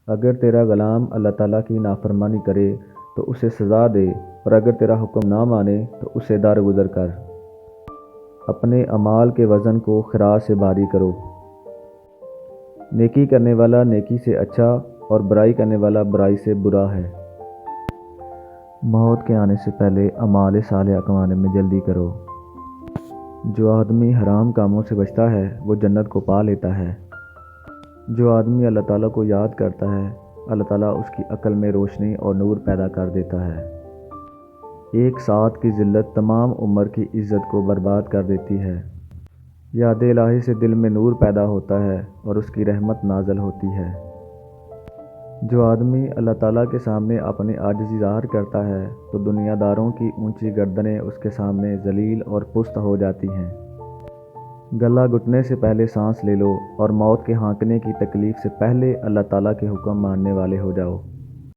اگر تیرا غلام اللہ تعالیٰ کی نافرمانی کرے تو اسے سزا دے، اور اگر تیرا حکم نہ مانے تو اسے درگزر کر۔ اپنے اعمال کے وزن کو خراج سے بھاری کرو۔ نیکی کرنے والا نیکی سے اچھا اور برائی کرنے والا برائی سے برا ہے۔ موت کے آنے سے پہلے اعمال صالحہ کمانے میں جلدی کرو۔ جو آدمی حرام کاموں سے بچتا ہے وہ جنت کو پا لیتا ہے۔ جو آدمی اللہ تعالیٰ کو یاد کرتا ہے، اللہ تعالیٰ اس کی عقل میں روشنی اور نور پیدا کر دیتا ہے۔ ایک ساتھ کی ذلت تمام عمر کی عزت کو برباد کر دیتی ہے۔ یاد الہی سے دل میں نور پیدا ہوتا ہے اور اس کی رحمت نازل ہوتی ہے۔ جو آدمی اللہ تعالیٰ کے سامنے اپنی عاجزی ظاہر کرتا ہے تو دنیا داروں کی اونچی گردنیں اس کے سامنے ذلیل اور پست ہو جاتی ہیں۔ گلا گھٹنے سے پہلے سانس لے لو اور موت کے ہانکنے کی تکلیف سے پہلے اللہ تعالیٰ کے حکم ماننے والے ہو جاؤ۔